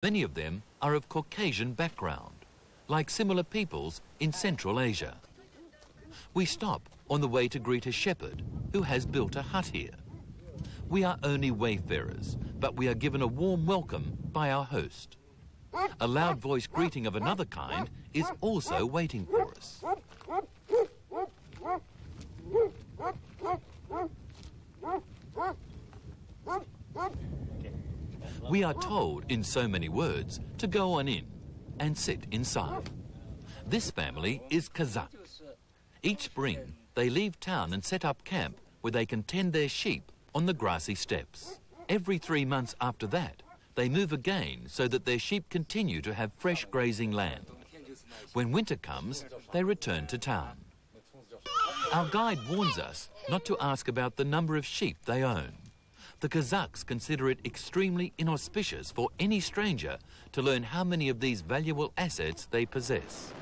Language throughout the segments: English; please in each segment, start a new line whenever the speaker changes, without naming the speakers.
Many of them are of Caucasian background, like similar peoples in Central Asia. We stop on the way to greet a shepherd who has built a hut here. We are only wayfarers, but we are given a warm welcome by our host. A loud-voiced greeting of another kind is also waiting for us. We are told, in so many words, to go on in and sit inside. This family is Kazakh. Each spring, they leave town and set up camp where they can tend their sheep on the grassy steppes. Every 3 months after that, they move again so that their sheep continue to have fresh grazing land. When winter comes, they return to town. Our guide warns us not to ask about the number of sheep they own. The Kazakhs consider it extremely inauspicious for any stranger to learn how many of these valuable assets they possess.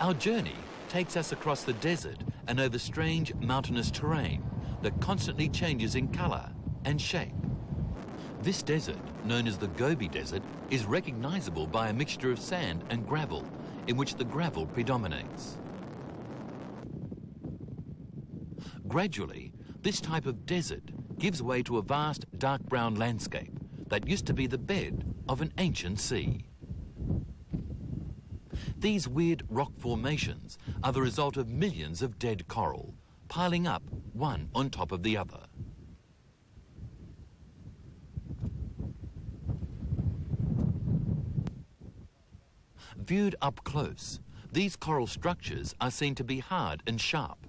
Our journey takes us across the desert and over strange mountainous terrain that constantly changes in colour and shape. This desert, known as the Gobi Desert, is recognisable by a mixture of sand and gravel, in which the gravel predominates. Gradually, this type of desert gives way to a vast dark brown landscape that used to be the bed of an ancient sea. These weird rock formations are the result of millions of dead coral, piling up one on top of the other. Viewed up close, these coral structures are seen to be hard and sharp.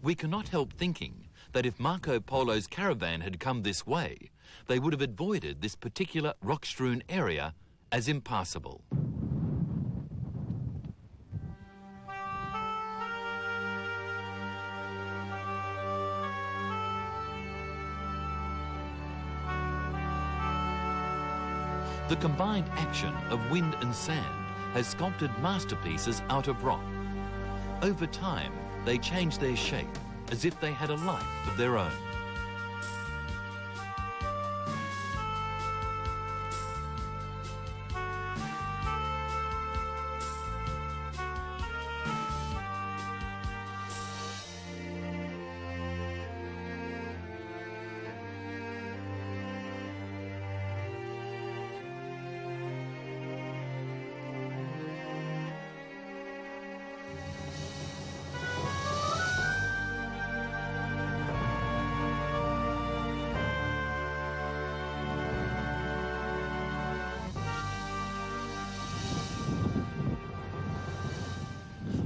We cannot help thinking that if Marco Polo's caravan had come this way, they would have avoided this particular rock-strewn area as impassable. The combined action of wind and sand has sculpted masterpieces out of rock. Over time, they change their shape as if they had a life of their own.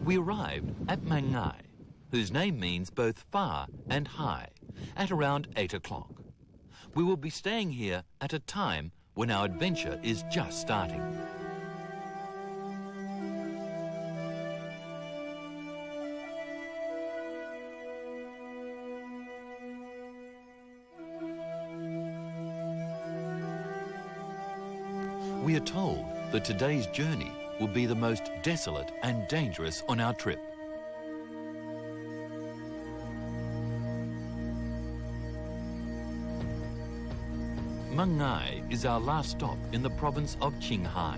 We arrived at Mangai, whose name means both far and high, at around 8 o'clock. We will be staying here at a time when our adventure is just starting. We are told that today's journey will be the most desolate and dangerous on our trip. Mangai is our last stop in the province of Qinghai.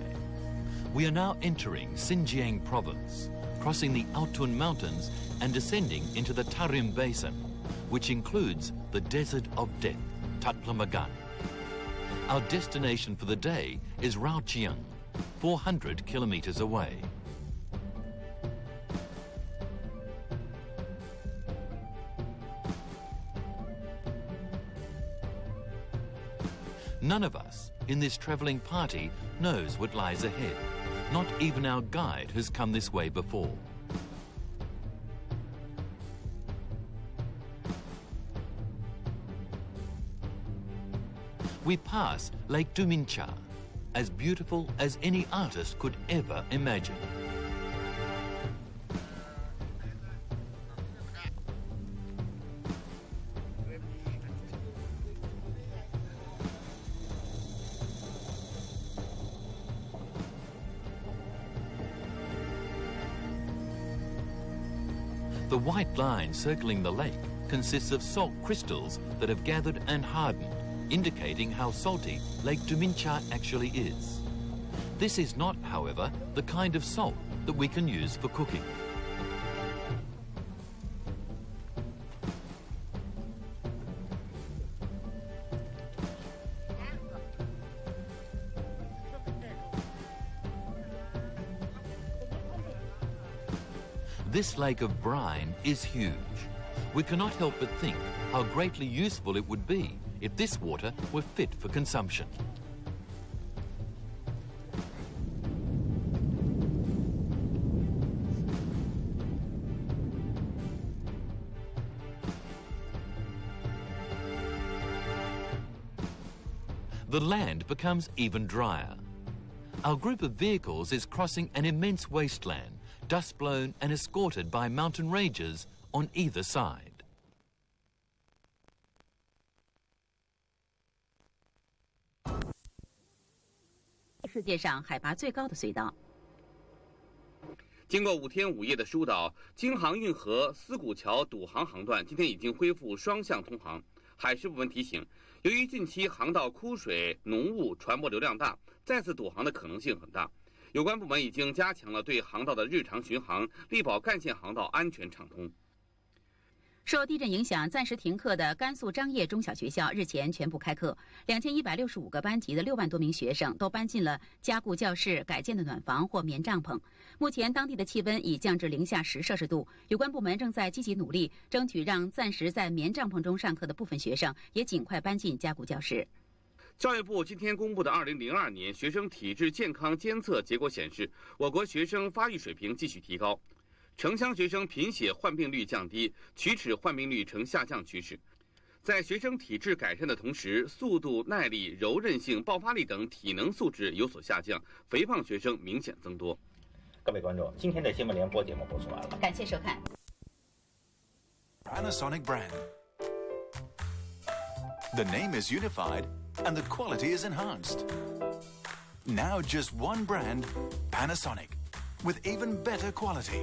We are now entering Xinjiang province, crossing the Altun Mountains and descending into the Tarim Basin, which includes the Desert of Death, Taklamagan. Our destination for the day is Raoqiang, 400 kilometers away. None of us in this travelling party knows what lies ahead. Not even our guide has come this way before. We pass Lake Dumincha, as beautiful as any artist could ever imagine. The white line circling the lake consists of salt crystals that have gathered and hardened, indicating how salty Lake Dumincha actually is. This is not, however, the kind of salt that we can use for cooking. This lake of brine is huge. We cannot help but think how greatly useful it would be if this water were fit for consumption. The land becomes even drier. Our group of vehicles is crossing an immense wasteland, dust-blown and escorted by mountain ranges on either side.
世界上海拔最高的隧道。
经过5天5夜的疏导，京杭运河思古桥堵航航段今天已经恢复双向通航。海事部门提醒，由于近期航道枯水、浓雾传播流量大，再次堵航的可能性很大。有关部门已经加强了对航道的日常巡航，力保干线航道安全畅通。
受地震影响，暂时停课的甘肃张掖中小学校日前全部开课，2165个班级的6万多名学生都搬进了加固教室、改建的暖房或棉帐篷。目前，当地的气温已降至零下10摄氏度，有关部门正在积极努力，争取让暂时在棉帐篷中上课的部分学生也尽快搬进加固教室。
教育部今天公布的2002年学生体质健康监测结果显示，我国学生发育水平继续提高。 城乡学生贫血患病率降低，龋齿患病率呈下降趋势。在学生体质改善的同时，速度、耐力、柔韧性、爆发力等体能素质有所下降，肥胖学生明显增多。
各位观众，今天的新闻联播节目播送完了，
感谢收看。
Panasonic brand. The name is unified, and the quality is enhanced. Now just one brand, Panasonic, with even better quality.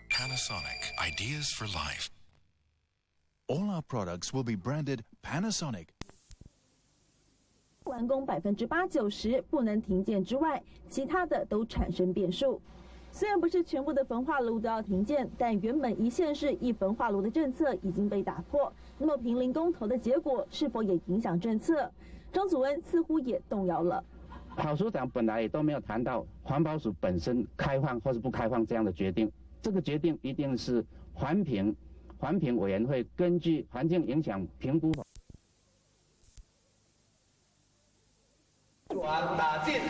Panasonic, ideas for life. All our products will be branded Panasonic.
完工80%-90%不能停建之外，其他的都产生变数。虽然不是全部的焚化炉都要停建，但原本一县市一焚化炉的政策已经被打破。那么平林公投的结果是否也影响政策？张祖恩似乎也动摇了。
郝署长本来也都没有谈到环保署本身开放或是不开放这样的决定，这个决定一定是环评委员会根据环境影响评估法。
打进。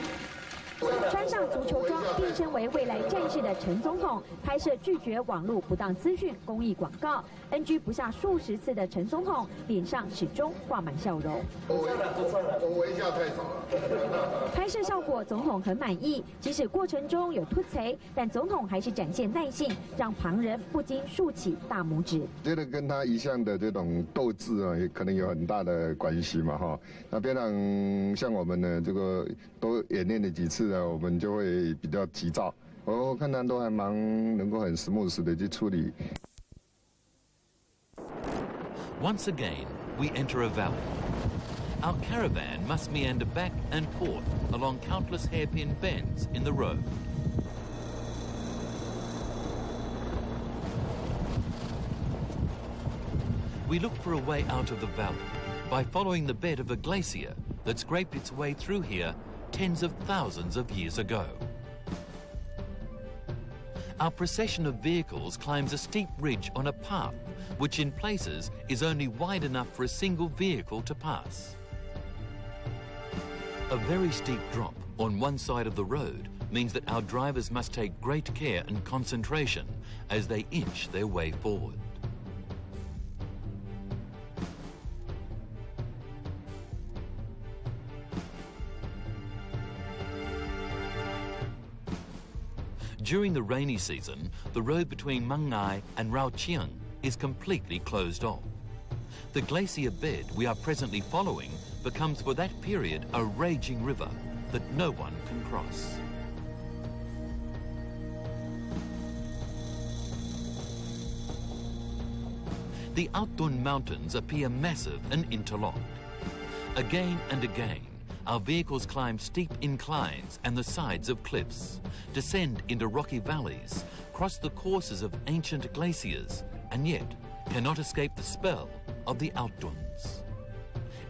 穿上足球装，变身为未来战士的陈总统，拍摄拒绝网络不当资讯公益广告 ，NG 不下数十次的陈总统，脸上始终挂满笑容。
我微笑太少了。
拍摄效果，总统很满意，即使过程中有突贼，但总统还是展现耐性，让旁人不禁竖起大拇指。
觉得跟他一向的这种斗志啊，也可能有很大的关系嘛，哈。那平常像我们呢，这个都演练了几次。 我们就会比较急躁，我看他都还蛮能够很 smooth 的去处理。
Once again, we enter a valley. Our caravan must meander back and forth along countless hairpin bends in the road. We look for a way out of the valley by following the bed of a glacier that scraped its way through here tens of thousands of years ago. Our procession of vehicles climbs a steep ridge on a path, which in places is only wide enough for a single vehicle to pass. A very steep drop on one side of the road means that our drivers must take great care and concentration as they inch their way forward. During the rainy season, the road between Mangnai and Raoqiang is completely closed off. The glacier bed we are presently following becomes for that period a raging river that no one can cross. The Outdun Mountains appear massive and interlocked. Again and again, our vehicles climb steep inclines and the sides of cliffs, descend into rocky valleys, cross the courses of ancient glaciers, and yet cannot escape the spell of the Outduns.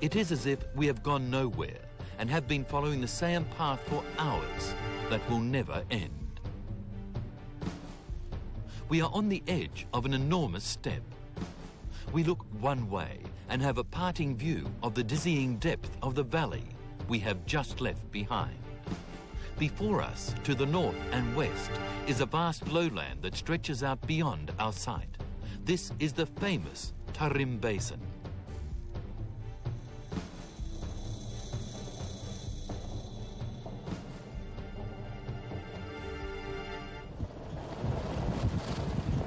It is as if we have gone nowhere and have been following the same path for hours that will never end. We are on the edge of an enormous steppe. We look one way and have a parting view of the dizzying depth of the valley we have just left behind. Before us, to the north and west, is a vast lowland that stretches out beyond our sight. This is the famous Tarim Basin.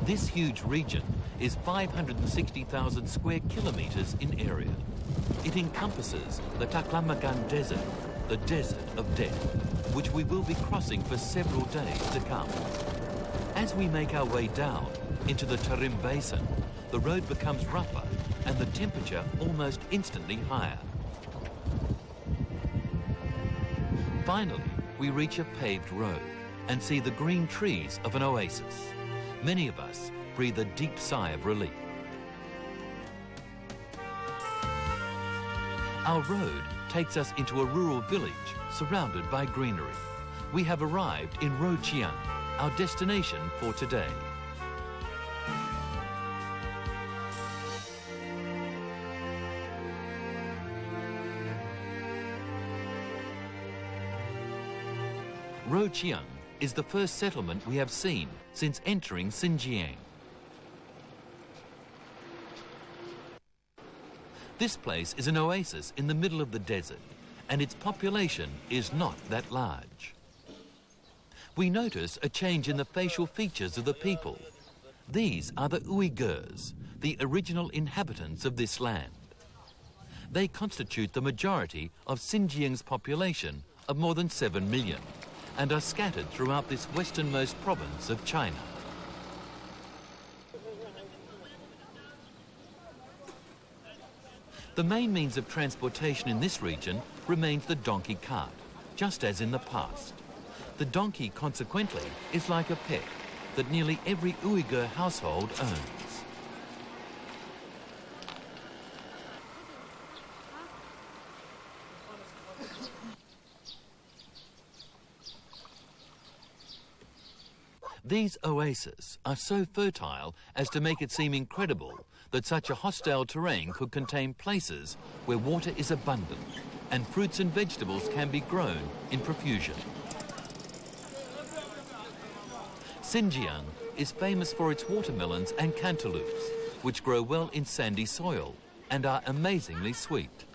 This huge region is 560,000 square kilometers in area. It encompasses the Taklamakan Desert, the Desert of Death, which we will be crossing for several days to come. As we make our way down into the Tarim Basin, the road becomes rougher and the temperature almost instantly higher. Finally, we reach a paved road and see the green trees of an oasis. Many of us breathe a deep sigh of relief. Our road takes us into a rural village surrounded by greenery. We have arrived in Xinjiang, our destination for today. Xinjiang is the first settlement we have seen since entering Xinjiang. This place is an oasis in the middle of the desert, and its population is not that large. We notice a change in the facial features of the people. These are the Uyghurs, the original inhabitants of this land. They constitute the majority of Xinjiang's population of more than 7 million, and are scattered throughout this westernmost province of China. The main means of transportation in this region remains the donkey cart, just as in the past. The donkey, consequently, is like a pet that nearly every Uyghur household owns. These oases are so fertile as to make it seem incredible that such a hostile terrain could contain places where water is abundant and fruits and vegetables can be grown in profusion. Xinjiang is famous for its watermelons and cantaloupes, which grow well in sandy soil and are amazingly sweet.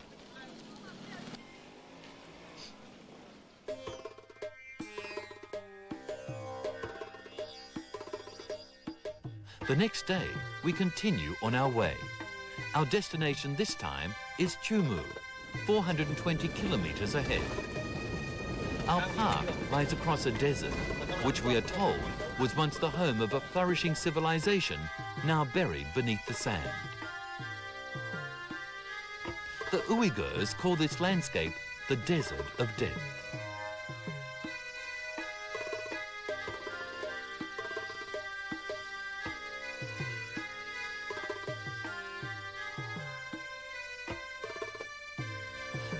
The next day, we continue on our way. Our destination this time is Chumu, 420 kilometers ahead. Our path lies across a desert, which we are told was once the home of a flourishing civilization, now buried beneath the sand. The Uyghurs call this landscape the Desert of Death.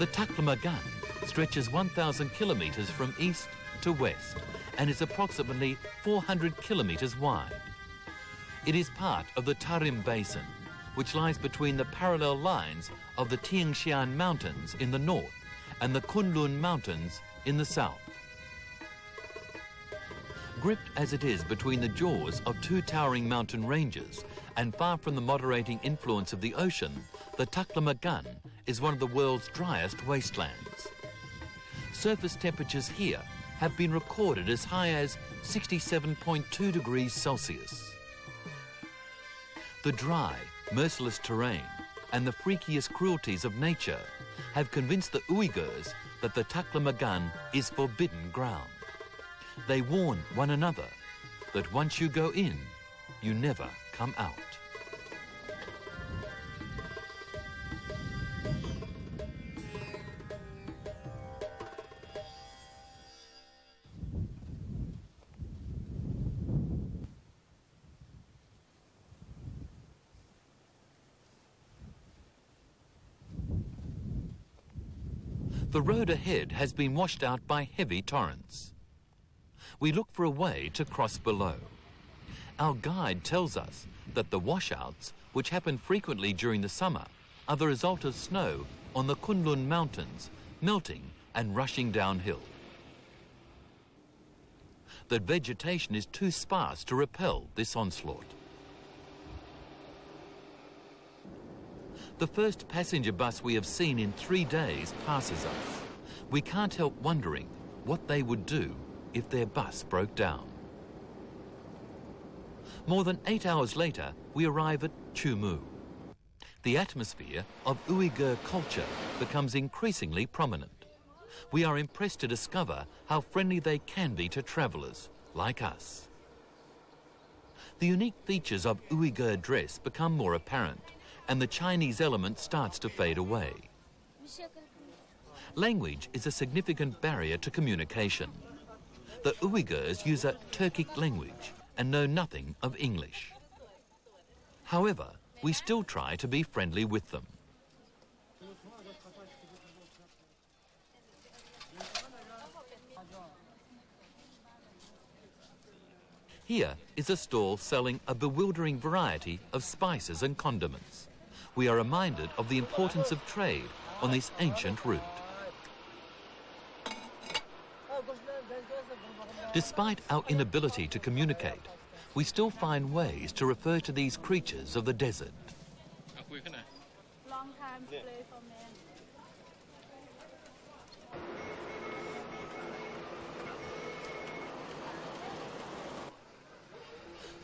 The Taklamakan stretches 1,000 kilometers from east to west and is approximately 400 kilometers wide. It is part of the Tarim Basin, which lies between the parallel lines of the Tiangshan Mountains in the north and the Kunlun Mountains in the south. Gripped as it is between the jaws of two towering mountain ranges and far from the moderating influence of the ocean, the Taklamakan is one of the world's driest wastelands. Surface temperatures here have been recorded as high as 67.2 degrees Celsius. The dry, merciless terrain and the freakiest cruelties of nature have convinced the Uyghurs that the Taklamakan is forbidden ground. They warn one another that once you go in, you never come out. The road ahead has been washed out by heavy torrents. We look for a way to cross below. Our guide tells us that the washouts, which happen frequently during the summer, are the result of snow on the Kunlun Mountains melting and rushing downhill. The vegetation is too sparse to repel this onslaught. The first passenger bus we have seen in 3 days passes us. We can't help wondering what they would do if their bus broke down. More than 8 hours later, we arrive at Chumu. The atmosphere of Uyghur culture becomes increasingly prominent. We are impressed to discover how friendly they can be to travellers like us. The unique features of Uyghur dress become more apparent, and the Chinese element starts to fade away. Language is a significant barrier to communication. The Uyghurs use a Turkic language and know nothing of English. However, we still try to be friendly with them. Here is a stall selling a bewildering variety of spices and condiments. We are reminded of the importance of trade on this ancient route. Despite our inability to communicate, we still find ways to refer to these creatures of the desert.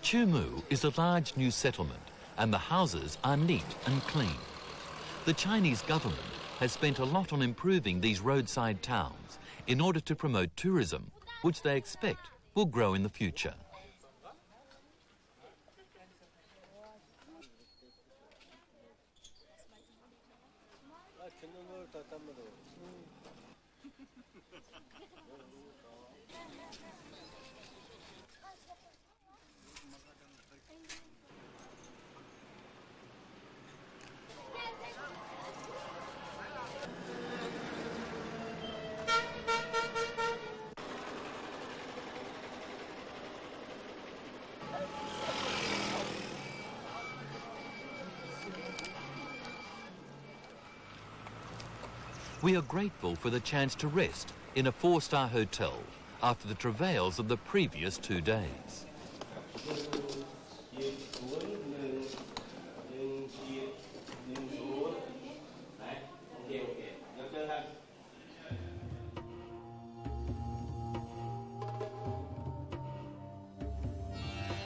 Chumu is a large new settlement, and the houses are neat and clean. The Chinese government has spent a lot on improving these roadside towns in order to promote tourism, which they expect will grow in the future. We are grateful for the chance to rest in a 4-star hotel after the travails of the previous 2 days.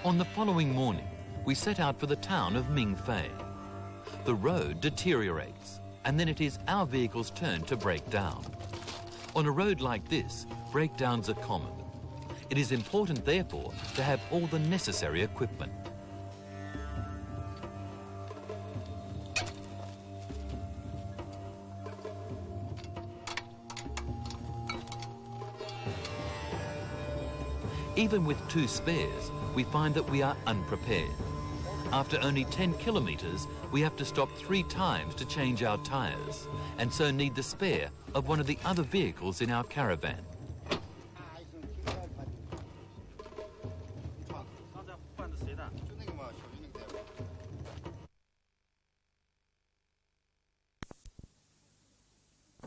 On the following morning, we set out for the town of Mingfei. The road deteriorates, and then it is our vehicle's turn to break down. On a road like this, breakdowns are common. It is important, therefore, to have all the necessary equipment. Even with 2 spares, we find that we are unprepared. After only 10 kilometres, we have to stop 3 times to change our tyres, and so need the spare of one of the other vehicles in our caravan.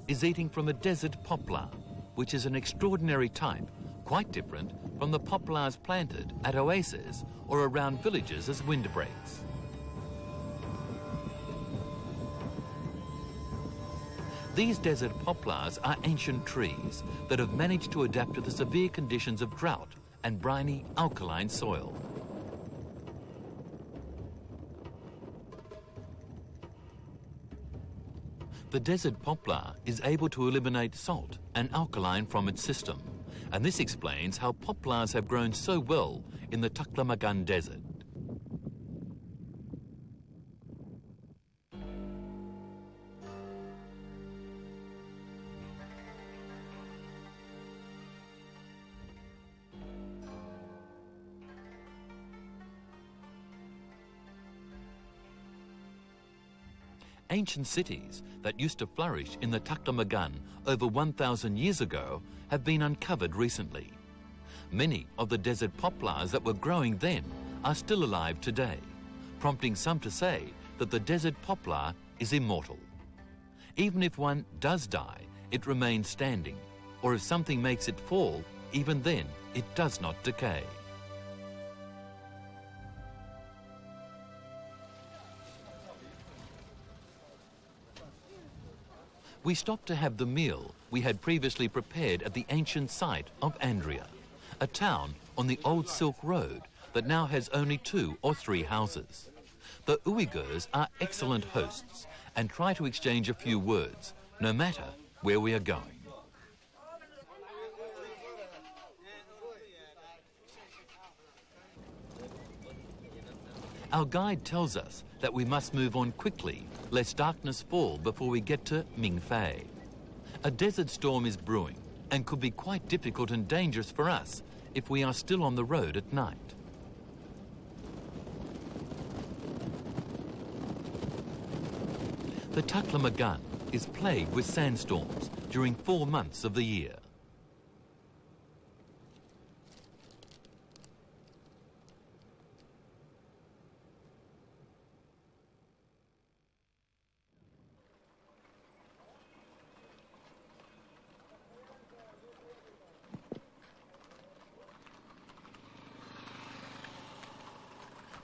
Is eating from a desert poplar, which is an extraordinary type, quite different from the poplars planted at oases or around villages as windbreaks. These desert poplars are ancient trees that have managed to adapt to the severe conditions of drought and briny, alkaline soil. The desert poplar is able to eliminate salt and alkaline from its system, and this explains how poplars have grown so well in the Taklamakan Desert. Ancient cities that used to flourish in the Taklamagan over 1,000 years ago have been uncovered recently. Many of the desert poplars that were growing then are still alive today, prompting some to say that the desert poplar is immortal. Even if one does die, it remains standing, or if something makes it fall, even then it does not decay. We stopped to have the meal we had previously prepared at the ancient site of Andria, a town on the old Silk Road that now has only 2 or 3 houses. The Uyghurs are excellent hosts and try to exchange a few words, no matter where we are going. Our guide tells us that we must move on quickly, lest darkness fall before we get to Mingfei. A desert storm is brewing and could be quite difficult and dangerous for us if we are still on the road at night. The Taklamagan is plagued with sandstorms during 4 months of the year.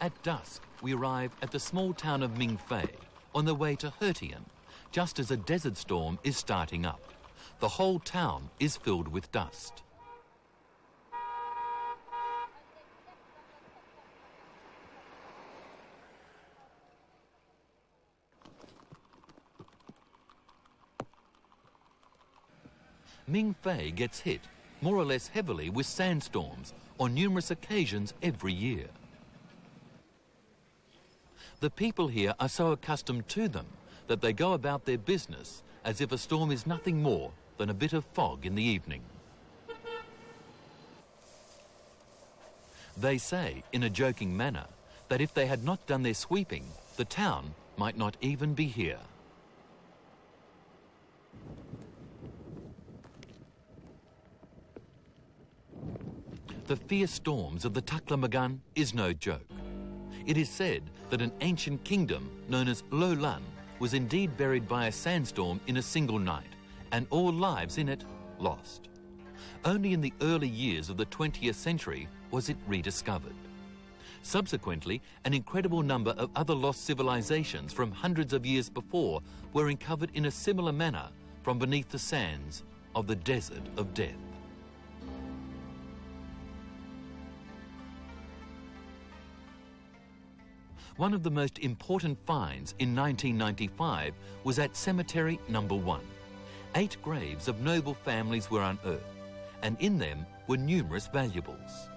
At dusk, we arrive at the small town of Mingfei on the way to Hertian, just as a desert storm is starting up. The whole town is filled with dust. Mingfei gets hit more or less heavily with sandstorms on numerous occasions every year. The people here are so accustomed to them that they go about their business as if a storm is nothing more than a bit of fog in the evening. They say, in a joking manner, that if they had not done their sweeping, the town might not even be here. The fierce storms of the Taklamagan is no joke. It is said that an ancient kingdom known as Lo Lan was indeed buried by a sandstorm in a single night, and all lives in it lost. Only in the early years of the 20th century was it rediscovered. Subsequently, an incredible number of other lost civilizations from hundreds of years before were uncovered in a similar manner from beneath the sands of the Desert of Death. One of the most important finds in 1995 was at Cemetery Number 1. 8 graves of noble families were unearthed, and in them were numerous valuables.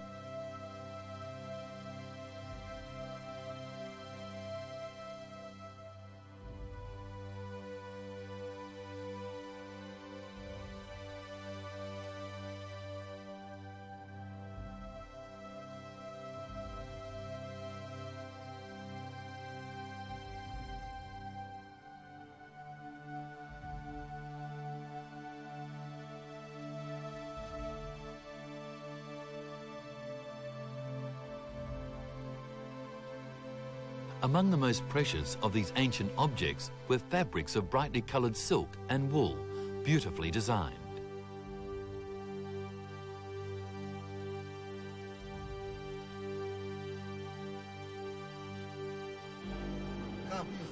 Among the most precious of these ancient objects were fabrics of brightly coloured silk and wool, beautifully designed.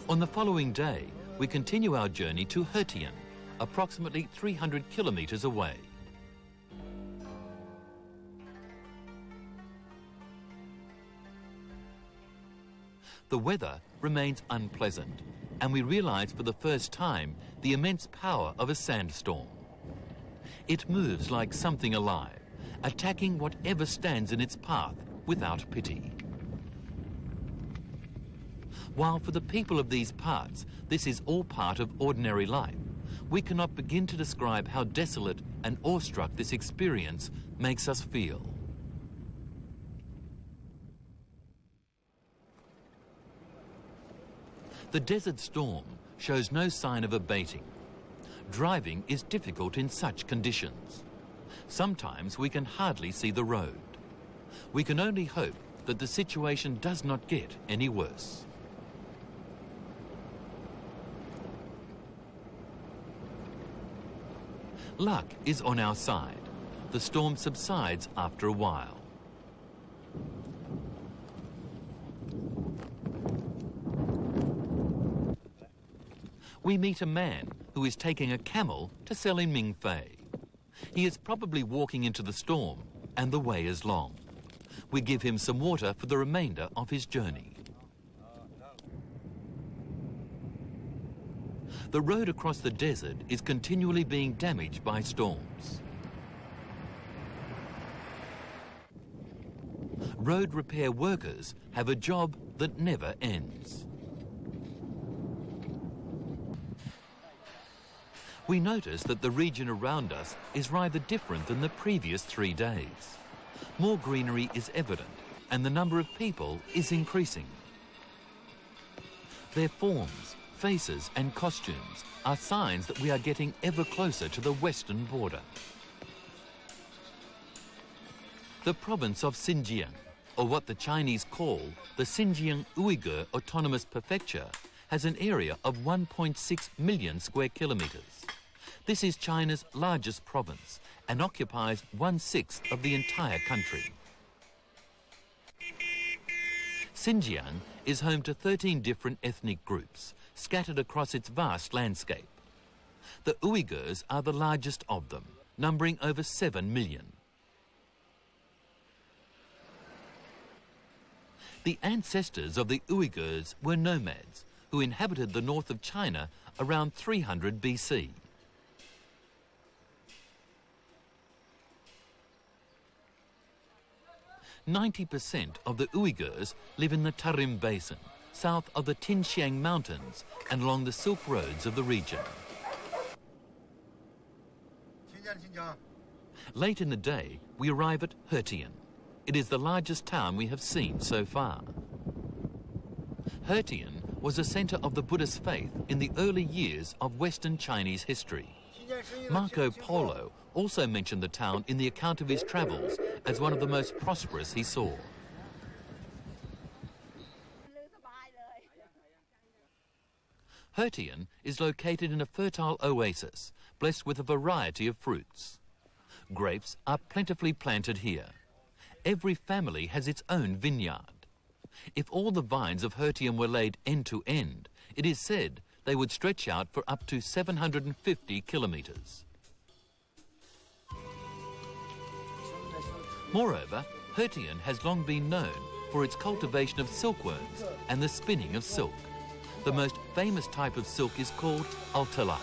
On the following day, we continue our journey to Hertian, approximately 300 kilometres away. The weather remains unpleasant, and we realise for the first time the immense power of a sandstorm. It moves like something alive, attacking whatever stands in its path without pity. While for the people of these parts this is all part of ordinary life, we cannot begin to describe how desolate and awestruck this experience makes us feel. The desert storm shows no sign of abating. Driving is difficult in such conditions. Sometimes we can hardly see the road. We can only hope that the situation does not get any worse. Luck is on our side. The storm subsides after a while. We meet a man who is taking a camel to sell in Mingfei. He is probably walking into the storm, and the way is long. We give him some water for the remainder of his journey. The road across the desert is continually being damaged by storms. Road repair workers have a job that never ends. We notice that the region around us is rather different than the previous 3 days. More greenery is evident, and the number of people is increasing. Their forms, faces and costumes are signs that we are getting ever closer to the western border. The province of Xinjiang, or what the Chinese call the Xinjiang Uyghur Autonomous Prefecture, has an area of 1.6 million square kilometres. This is China's largest province and occupies 1/6 of the entire country. Xinjiang is home to 13 different ethnic groups, scattered across its vast landscape. The Uyghurs are the largest of them, numbering over 7 million. The ancestors of the Uyghurs were nomads who inhabited the north of China around 300 BC. % of the Uyghurs live in the Tarim Basin, south of the Xinjiang Mountains and along the Silk Roads of the region. Late in the day, we arrive at Hetian. It is the largest town we have seen so far. Hetian was a center of the Buddhist faith in the early years of Western Chinese history. Marco Polo also mentioned the town in the account of his travels as one of the most prosperous he saw. Hetian is located in a fertile oasis, blessed with a variety of fruits. Grapes are plentifully planted here. Every family has its own vineyard. If all the vines of Hetian were laid end to end, it is said they would stretch out for up to 750 kilometres. Moreover, Hetian has long been known for its cultivation of silkworms and the spinning of silk. The most famous type of silk is called altala.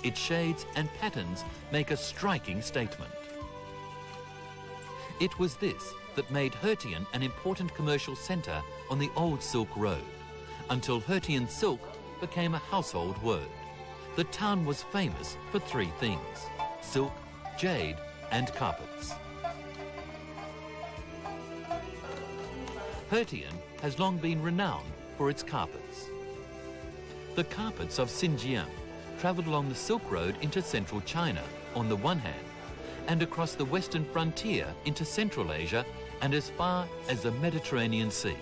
Its shades and patterns make a striking statement. It was this that made Hetian an important commercial centre on the old Silk Road, until Hetian silk became a household word. The town was famous for 3 things: silk, jade and carpets. Hetian has long been renowned for its carpets. The carpets of Xinjiang travelled along the Silk Road into central China on the one hand, and across the western frontier into Central Asia and as far as the Mediterranean Sea.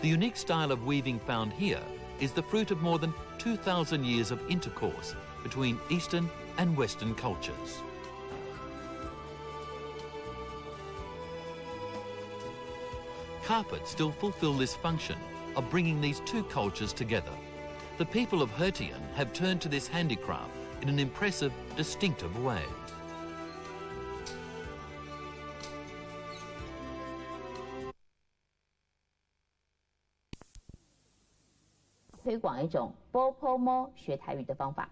The unique style of weaving found here is the fruit of more than 2,000 years of intercourse between Eastern and Western cultures. Carpets still fulfill this function of bringing these 2 cultures together. The people of Hetian have turned to this handicraft in an impressive, distinctive way.
推广一种波波摸学台语的方法。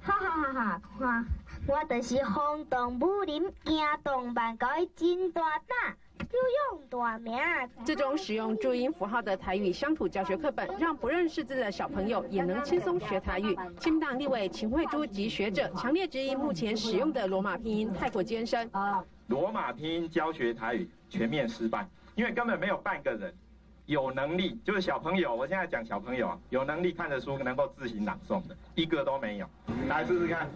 哈哈哈哈！看，我就是风动武林，行动万改真大胆，就用大名。
这种使用注音符号的台语乡土教学课本，让不认识字的小朋友也能轻松学台语。亲民党立委秦慧珠及学者强烈质疑目前使用的罗马拼音太过艰深。
罗马拼音教学台语全面失败。因为根本没有半个人有能力，就是小朋友，我现在讲小朋友有能力看着书能够自行朗诵的，一个都没有。来试试看。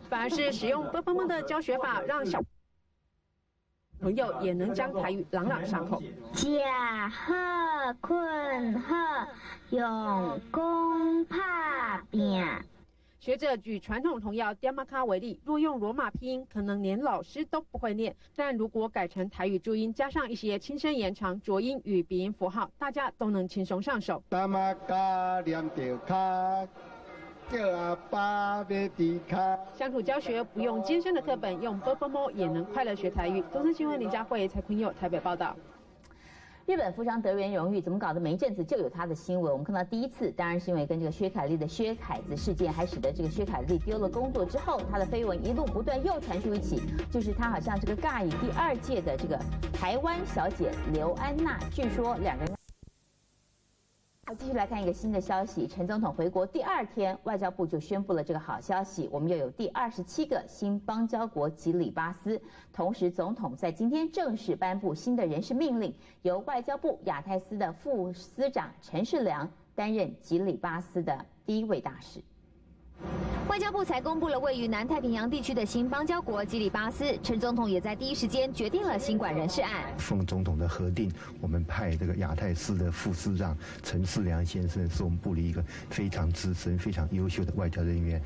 反而是使用 ㄅㄆㄇ 的教学法，让小朋友也能将台语朗朗上口。
驾鹤困鹤，用功拍拼。
学者举传统童谣《点马卡》为例，若用罗马拼音，可能连老师都不会念；但如果改成台语注音，加上一些轻声延长、浊音与鼻音符号，大家都能轻松上手。
点马卡念着卡，叫阿爸要离开。
乡土教学不用艰深的课本，用 ㄅㄆㄇ 也能快乐学台语。东森新闻林佳慧、蔡坤佑台北报道。
日本富商德元荣誉怎么搞的？没一阵子就有他的新闻。我们看到第一次，当然是因为跟这个薛凯丽的薛凯子事件，还使得这个薛凯丽丢了工作之后，他的绯闻一路不断又传出一起，就是他好像这个尬以第2届的这个台湾小姐刘安娜，据说2个人。继续来看一个新的消息，陈总统回国第2天，外交部就宣布了这个好消息，我们又有第27个新邦交国及里巴斯。同时，总统在今天正式颁布新的人事命令，由外交部亚太司的副司长陈世良担任及里巴斯的第1位大使。
外交部才公布了位于南太平洋地区的新邦交国及里巴斯，陈总统也在第一时间决定了新管人事案。
奉总统的核定，我们派这个亚太司的副司长陈世良先生，是我们部里一个非常资深、非常优秀的外交人员。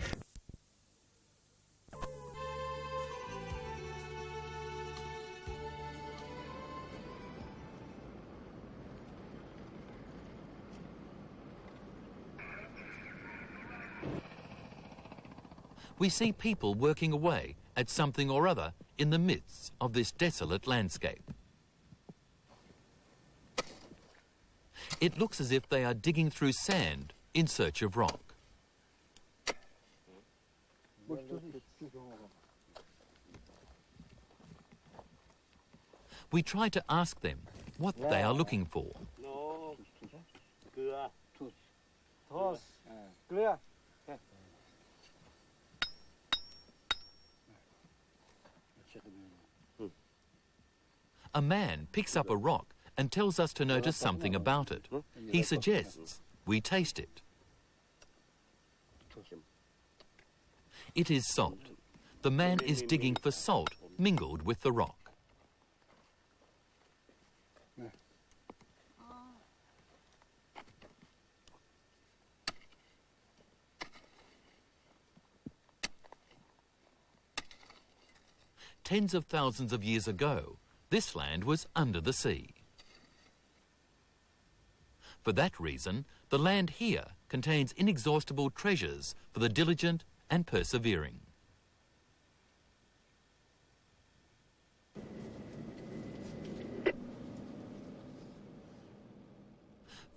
We see people working away at something or other in the midst of this desolate landscape. It looks as if they are digging through sand in search of rock. We try to ask them what they are looking for. A man picks up a rock and tells us to notice something about it. He suggests we taste it. It is salt. The man is digging for salt mingled with the rock. Tens of thousands of years ago, this land was under the sea. For that reason, the land here contains inexhaustible treasures for the diligent and persevering.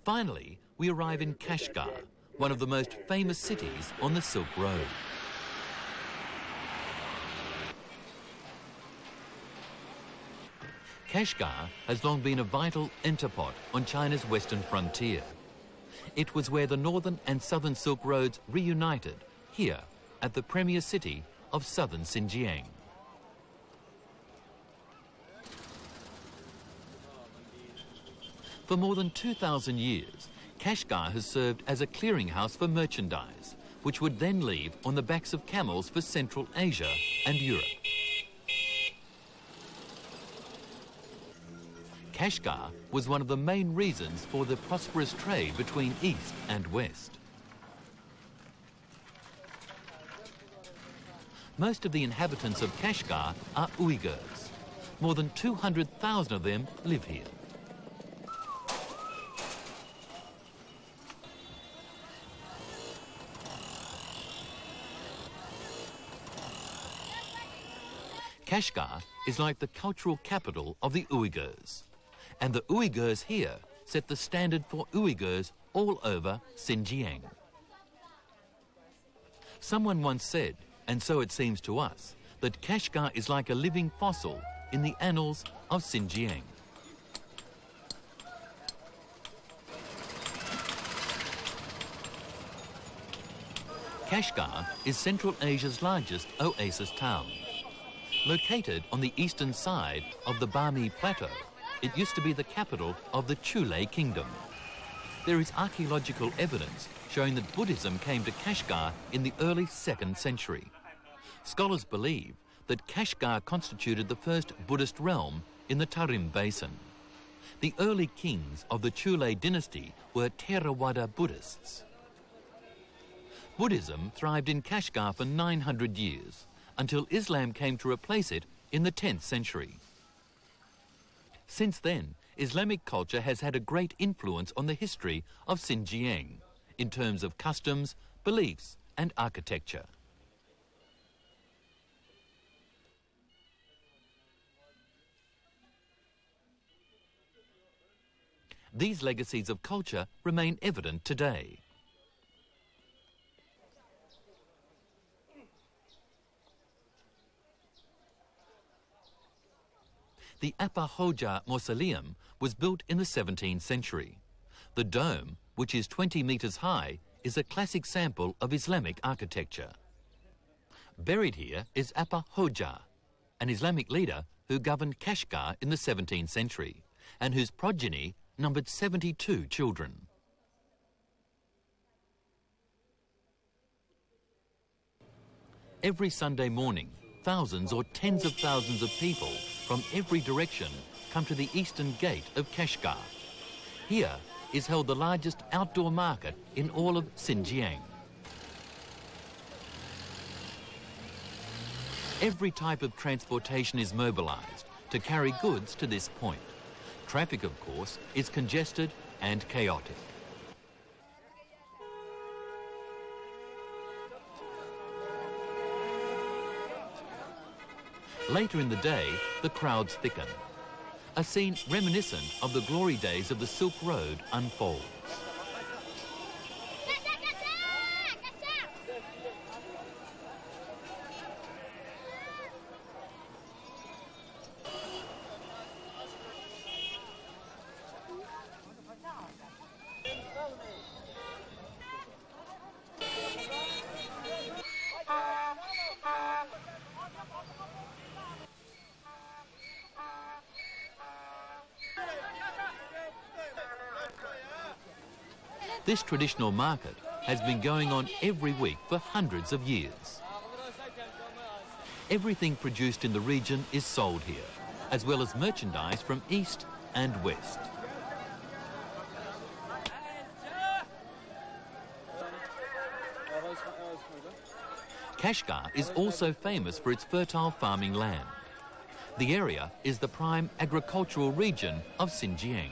Finally, we arrive in Kashgar, one of the most famous cities on the Silk Road. Kashgar has long been a vital entrepot on China's western frontier. It was where the northern and southern Silk Roads reunited, here at the premier city of southern Xinjiang. For more than 2,000 years, Kashgar has served as a clearinghouse for merchandise, which would then leave on the backs of camels for Central Asia and Europe. Kashgar was one of the main reasons for the prosperous trade between East and West. Most of the inhabitants of Kashgar are Uyghurs. More than 200,000 of them live here. Kashgar is like the cultural capital of the Uyghurs. And the Uyghurs here set the standard for Uyghurs all over Xinjiang. Someone once said, and so it seems to us, that Kashgar is like a living fossil in the annals of Xinjiang. Kashgar is Central Asia's largest oasis town. Located on the eastern side of the Bami Plateau, it used to be the capital of the Chule Kingdom. There is archaeological evidence showing that Buddhism came to Kashgar in the early 2nd century. Scholars believe that Kashgar constituted the first Buddhist realm in the Tarim Basin. The early kings of the Chule dynasty were Theravada Buddhists. Buddhism thrived in Kashgar for 900 years, until Islam came to replace it in the 10th century. Since then, Islamic culture has had a great influence on the history of Xinjiang in terms of customs, beliefs and architecture. These legacies of culture remain evident today. The Apa Hoja Mausoleum was built in the 17th century. The dome, which is 20 metres high, is a classic sample of Islamic architecture. Buried here is Apa Hoja, an Islamic leader who governed Kashgar in the 17th century and whose progeny numbered 72 children. Every Sunday morning, thousands or tens of thousands of people from every direction come to the eastern gate of Kashgar. Here is held the largest outdoor market in all of Xinjiang. Every type of transportation is mobilized to carry goods to this point. Traffic, of course, is congested and chaotic. Later in the day, the crowds thicken. A scene reminiscent of the glory days of the Silk Road unfolds. This traditional market has been going on every week for hundreds of years. Everything produced in the region is sold here, as well as merchandise from east and west. Kashgar is also famous for its fertile farming land. The area is the prime agricultural region of Xinjiang.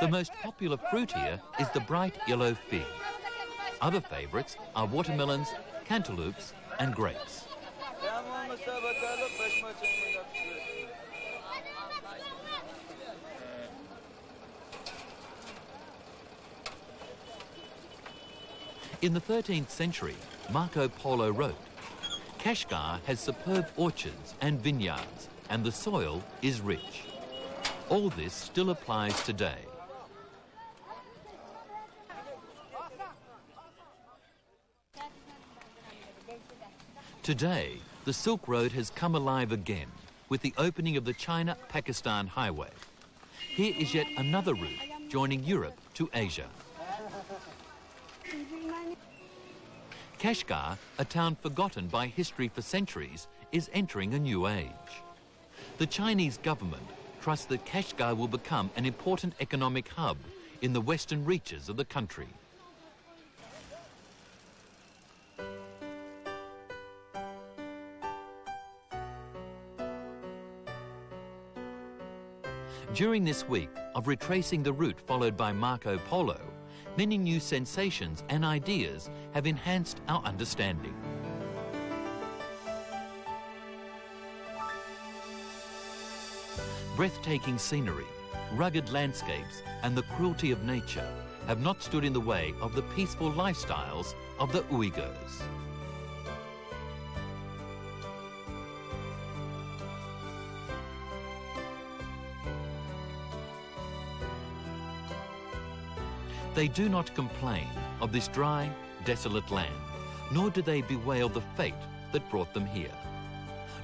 The most popular fruit here is the bright yellow fig. Other favourites are watermelons, cantaloupes and grapes. In the 13th century, Marco Polo wrote, "Kashgar has superb orchards and vineyards, and the soil is rich." All this still applies today. Today, the Silk Road has come alive again with the opening of the China-Pakistan Highway. Here is yet another route joining Europe to Asia. Kashgar, a town forgotten by history for centuries, is entering a new age. The Chinese government trusts that Kashgar will become an important economic hub in the western reaches of the country. During this week of retracing the route followed by Marco Polo, many new sensations and ideas have enhanced our understanding. Breathtaking scenery, rugged landscapes and the cruelty of nature have not stood in the way of the peaceful lifestyles of the Uyghurs. They do not complain of this dry, desolate land, nor do they bewail the fate that brought them here.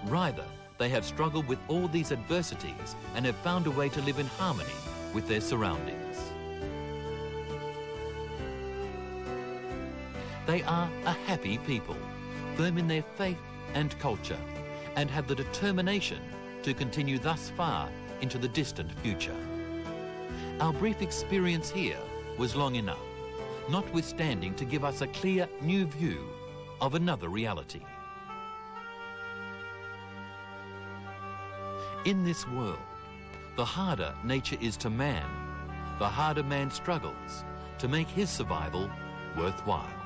Rather, they have struggled with all these adversities and have found a way to live in harmony with their surroundings. They are a happy people, firm in their faith and culture, and have the determination to continue thus far into the distant future. Our brief experience here was long enough, notwithstanding to give us a clear new view of another reality. In this world, the harder nature is to man, the harder man struggles to make his survival worthwhile.